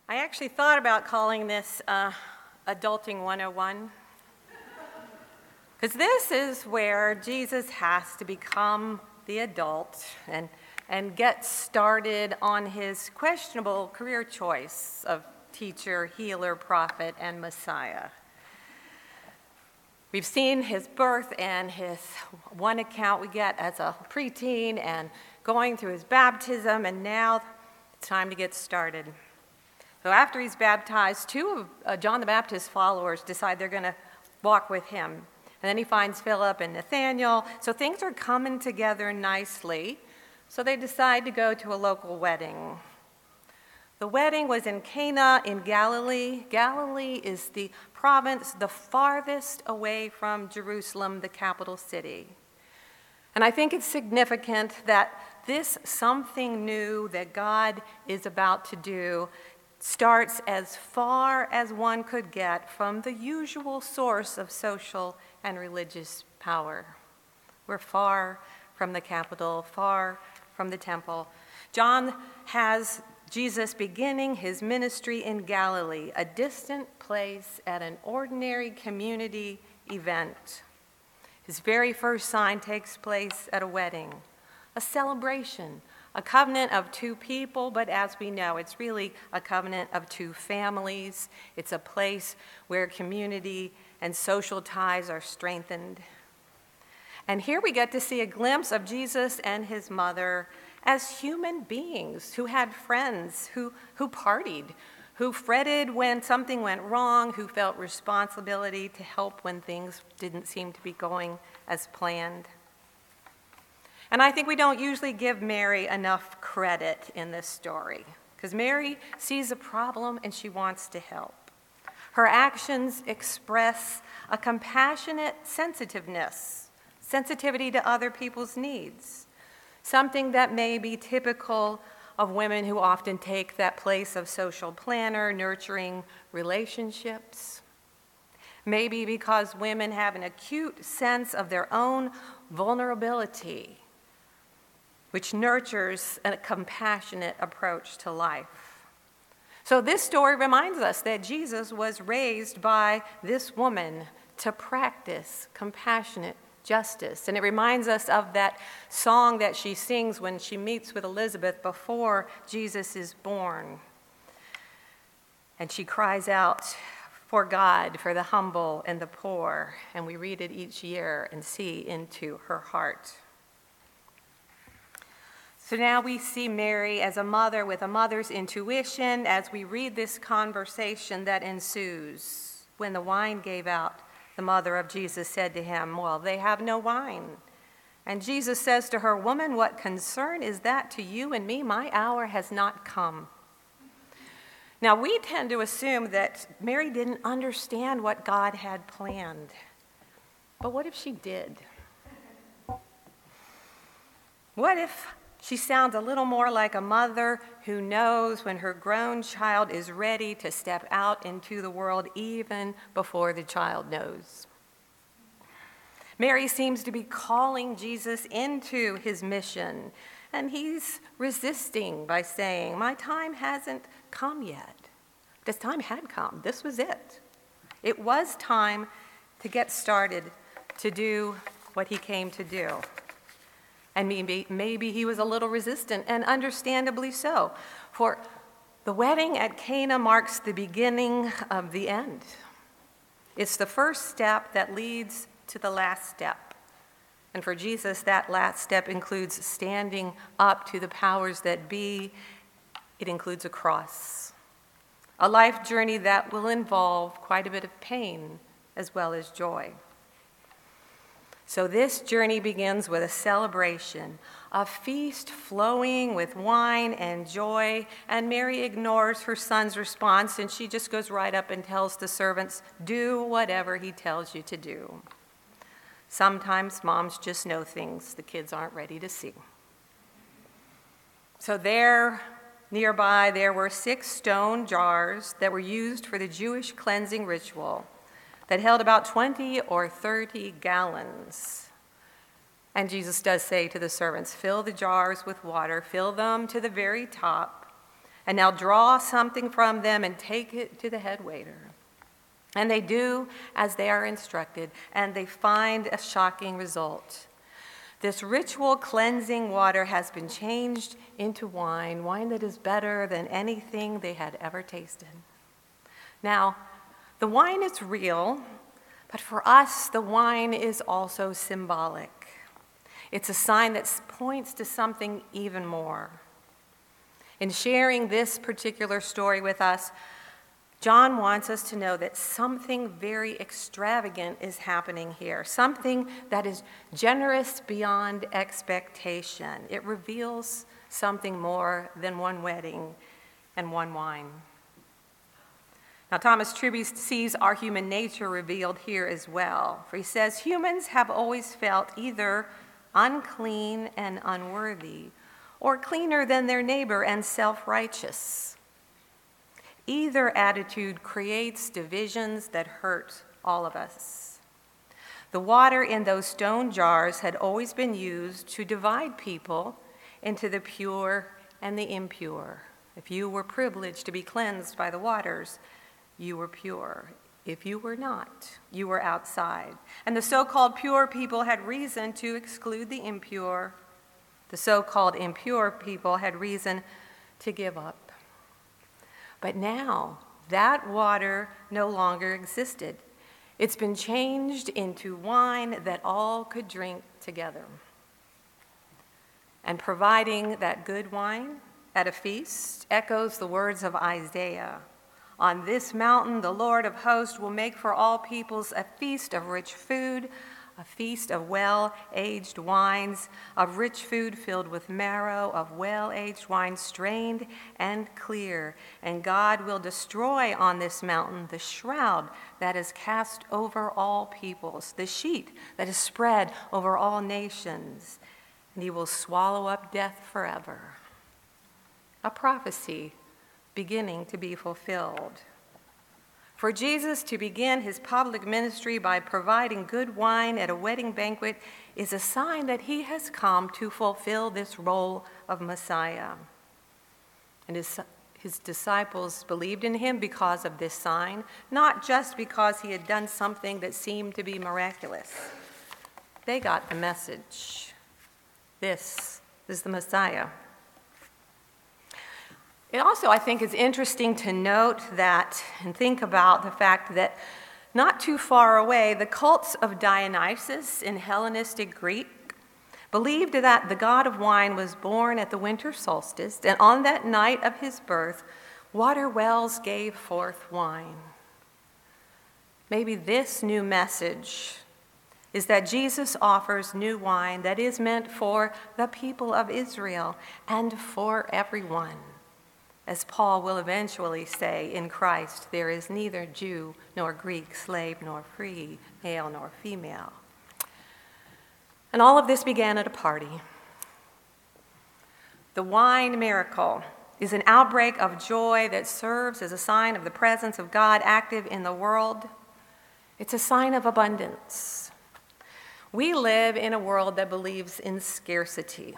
I actually thought about calling this Adulting 101, because this is where Jesus has to become the adult and get started on his questionable career choice of teacher, healer, prophet, and Messiah. We've seen his birth and his one account we get as a preteen and going through his baptism, and now it's time to get started. So after he's baptized, two of John the Baptist's followers decide they're going to walk with him. And then he finds Philip and Nathaniel. So things are coming together nicely. So they decide to go to a local wedding. The wedding was in Cana in Galilee. Galilee is the province the farthest away from Jerusalem, the capital city. And I think it's significant that this something new that God is about to do starts as far as one could get from the usual source of social and religious power. We're far from the capital, far from the temple. John has Jesus beginning his ministry in Galilee, a distant place at an ordinary community event. His very first sign takes place at a wedding, a celebration, a covenant of two people, but as we know, it's really a covenant of two families. It's a place where community and social ties are strengthened. And here we get to see a glimpse of Jesus and his mother as human beings who had friends, who partied, who fretted when something went wrong, who felt responsibility to help when things didn't seem to be going as planned. And I think we don't usually give Mary enough credit in this story, because Mary sees a problem and she wants to help. Her actions express a compassionate sensitivity to other people's needs, something that may be typical of women who often take that place of social planner, nurturing relationships. Maybe because women have an acute sense of their own vulnerability, which nurtures a compassionate approach to life. So this story reminds us that Jesus was raised by this woman to practice compassionate justice. And it reminds us of that song that she sings when she meets with Elizabeth before Jesus is born. And she cries out for God, for the humble and the poor. And we read it each year and see into her heart. So now we see Mary as a mother with a mother's intuition as we read this conversation that ensues. When the wine gave out, the mother of Jesus said to him, "Well, they have no wine." And Jesus says to her, "Woman, what concern is that to you and me? My hour has not come." Now, we tend to assume that Mary didn't understand what God had planned. But what if she did? What if she sounds a little more like a mother who knows when her grown child is ready to step out into the world even before the child knows? Mary seems to be calling Jesus into his mission, and he's resisting by saying, "My time hasn't come yet." This time had come. This was it. It was time to get started to do what he came to do. And maybe he was a little resistant, and understandably so. For the wedding at Cana marks the beginning of the end. It's the first step that leads to the last step. And for Jesus, that last step includes standing up to the powers that be. It includes a cross, a life journey that will involve quite a bit of pain as well as joy. So this journey begins with a celebration, a feast flowing with wine and joy, and Mary ignores her son's response, and she just goes right up and tells the servants, "Do whatever he tells you to do." Sometimes moms just know things the kids aren't ready to see. So nearby, there were 6 stone jars that were used for the Jewish cleansing ritual that held about 20 or 30 gallons. And Jesus does say to the servants, "Fill the jars with water, fill them to the very top. and now draw something from them and take it to the head waiter. And they do as they are instructed, and they find a shocking result. This ritual cleansing water has been changed into wine, wine that is better than anything they had ever tasted. Now, the wine is real, but for us, the wine is also symbolic. It's a sign that points to something even more. In sharing this particular story with us, John wants us to know that something very extravagant is happening here, something that is generous beyond expectation. It reveals something more than one wedding and one wine. Now, Thomas Truby sees our human nature revealed here as well, for he says, humans have always felt either unclean and unworthy, or cleaner than their neighbor and self-righteous. Either attitude creates divisions that hurt all of us. The water in those stone jars had always been used to divide people into the pure and the impure. If you were privileged to be cleansed by the waters, you were pure. If you were not, you were outside. And the so-called pure people had reason to exclude the impure. The so-called impure people had reason to give up. But now, that water no longer existed. It's been changed into wine that all could drink together. And providing that good wine at a feast echoes the words of Isaiah. On this mountain, the Lord of hosts will make for all peoples a feast of rich food, a feast of well-aged wines, of rich food filled with marrow, of well-aged wine strained and clear. And God will destroy on this mountain the shroud that is cast over all peoples, the sheet that is spread over all nations. And he will swallow up death forever. A prophecy beginning to be fulfilled. For Jesus to begin his public ministry by providing good wine at a wedding banquet is a sign that he has come to fulfill this role of Messiah. And his disciples believed in him because of this sign, not just because he had done something that seemed to be miraculous. They got the message. This is the Messiah. It also, I think, is interesting to note that and think about the fact that not too far away, the cults of Dionysus in Hellenistic Greek believed that the god of wine was born at the winter solstice, and on that night of his birth, water wells gave forth wine. Maybe this new message is that Jesus offers new wine that is meant for the people of Israel and for everyone. As Paul will eventually say, in Christ there is neither Jew nor Greek, slave nor free, male nor female. And all of this began at a party. The wine miracle is an outbreak of joy that serves as a sign of the presence of God active in the world. It's a sign of abundance. We live in a world that believes in scarcity.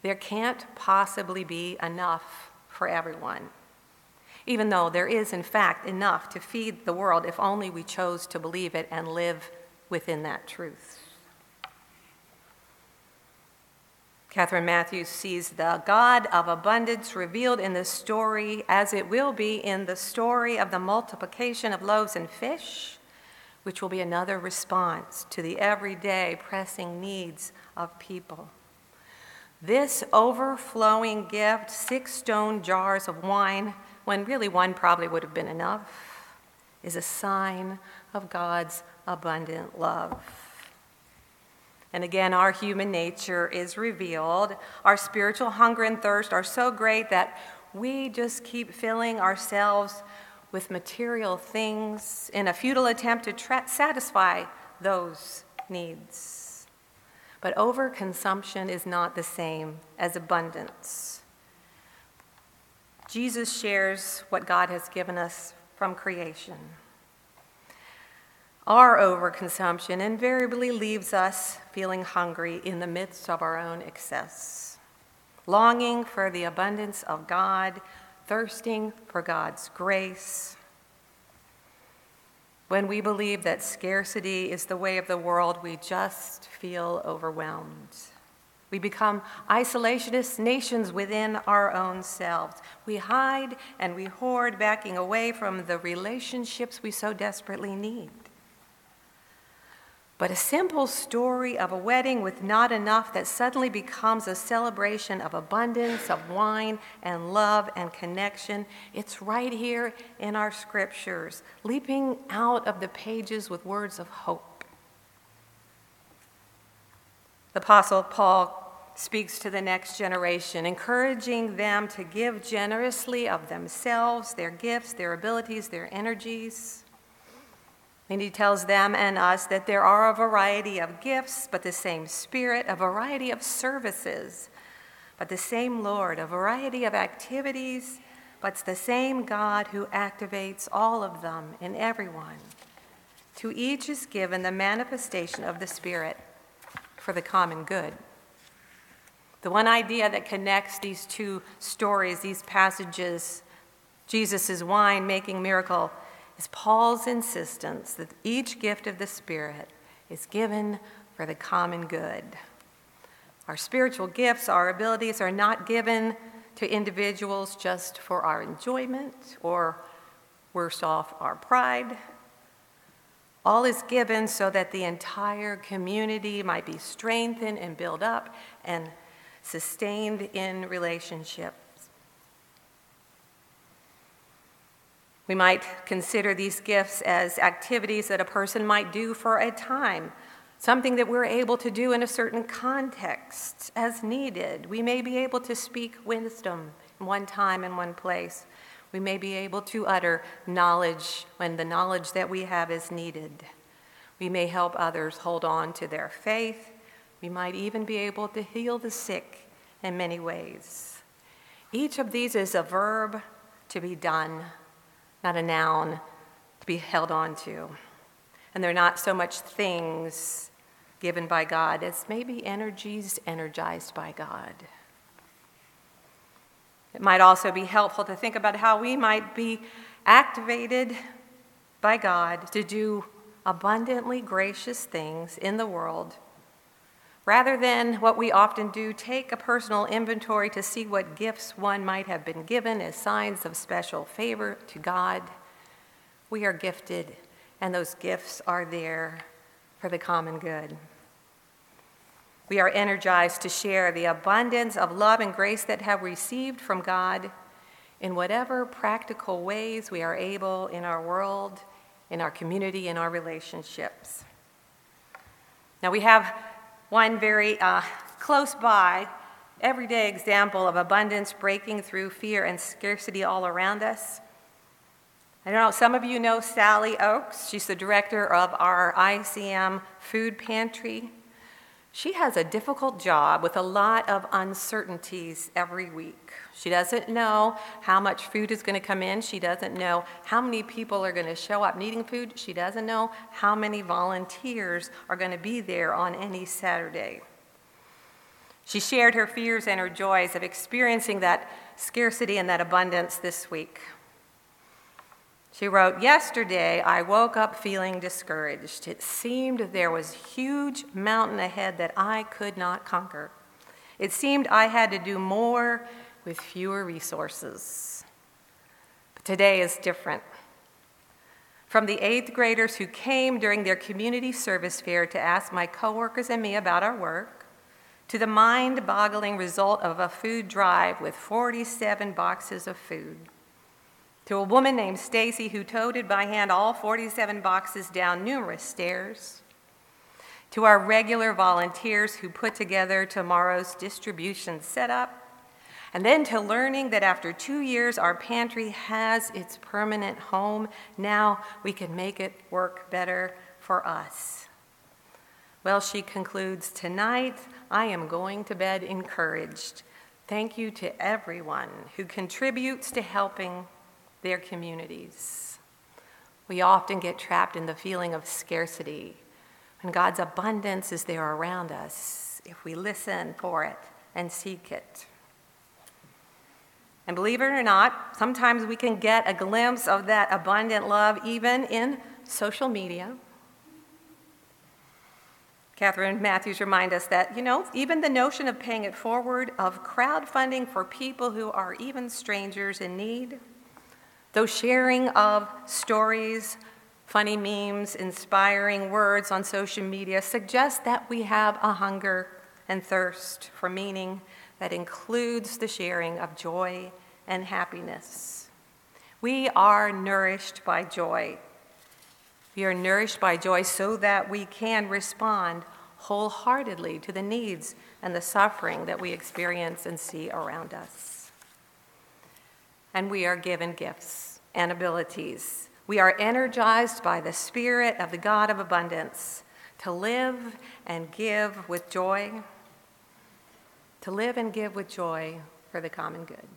There can't possibly be enough for everyone, even though there is, in fact, enough to feed the world if only we chose to believe it and live within that truth. Catherine Matthews sees the God of abundance revealed in the story as it will be in the story of the multiplication of loaves and fish, which will be another response to the everyday pressing needs of people. This overflowing gift, 6 stone jars of wine, when really one probably would have been enough, is a sign of God's abundant love. And again, our human nature is revealed. Our spiritual hunger and thirst are so great that we just keep filling ourselves with material things in a futile attempt to satisfy those needs. But overconsumption is not the same as abundance. Jesus shares what God has given us from creation. Our overconsumption invariably leaves us feeling hungry in the midst of our own excess, longing for the abundance of God thirsting for God's grace. When we believe that scarcity is the way of the world, we just feel overwhelmed. We become isolationist nations within our own selves. We hide and we hoard, backing away from the relationships we so desperately need. But a simple story of a wedding with not enough that suddenly becomes a celebration of abundance, of wine and love and connection, it's right here in our scriptures, leaping out of the pages with words of hope. The Apostle Paul speaks to the next generation, encouraging them to give generously of themselves, their gifts, their abilities, their energies. And he tells them and us that there are a variety of gifts, but the same Spirit, a variety of services, but the same Lord, a variety of activities, but the same God who activates all of them in everyone. To each is given the manifestation of the Spirit for the common good. The one idea that connects these two stories, these passages, Jesus' wine-making miracle, is Paul's insistence that each gift of the Spirit is given for the common good. Our spiritual gifts, our abilities are not given to individuals just for our enjoyment or, worse off, our pride. All is given so that the entire community might be strengthened and built up and sustained in relationships. We might consider these gifts as activities that a person might do for a time, something that we're able to do in a certain context as needed. We may be able to speak wisdom in one time and one place. We may be able to utter knowledge when the knowledge that we have is needed. We may help others hold on to their faith. We might even be able to heal the sick in many ways. Each of these is a verb to be done, not a noun to be held on to. And they're not so much things given by God as maybe energies energized by God. It might also be helpful to think about how we might be activated by God to do abundantly gracious things in the world, rather than what we often do, take a personal inventory to see what gifts one might have been given as signs of special favor to God. We are gifted, and those gifts are there for the common good. We are energized to share the abundance of love and grace that have received from God in whatever practical ways we are able in our world, in our community, in our relationships. Now we have one very close by, everyday example of abundance breaking through fear and scarcity all around us. I don't know, some of you know Sally Oakes. She's the director of our ICM food pantry. She has a difficult job with a lot of uncertainties every week. She doesn't know how much food is going to come in. She doesn't know how many people are going to show up needing food. She doesn't know how many volunteers are going to be there on any Saturday. She shared her fears and her joys of experiencing that scarcity and that abundance this week. She wrote, "Yesterday, I woke up feeling discouraged. It seemed there was a huge mountain ahead that I could not conquer. It seemed I had to do more with fewer resources. But today is different. From the 8th graders who came during their community service fair to ask my coworkers and me about our work, to the mind-boggling result of a food drive with 47 boxes of food, to a woman named Stacy who toted by hand all 47 boxes down numerous stairs, to our regular volunteers who put together tomorrow's distribution setup, and then to learning that after 2 years our pantry has its permanent home. Now we can make it work better for us." Well, she concludes, "Tonight I am going to bed encouraged. Thank you to everyone who contributes to helping their communities." We often get trapped in the feeling of scarcity when God's abundance is there around us if we listen for it and seek it. And believe it or not, sometimes we can get a glimpse of that abundant love even in social media. Catherine Matthews reminds us that, even the notion of paying it forward, of crowdfunding for people who are even strangers in need, those sharing of stories, funny memes, inspiring words on social media suggest that we have a hunger and thirst for meaning that includes the sharing of joy and happiness. We are nourished by joy. We are nourished by joy so that we can respond wholeheartedly to the needs and the suffering that we experience and see around us. And we are given gifts and abilities. We are energized by the Spirit of the God of abundance to live and give with joy, for the common good.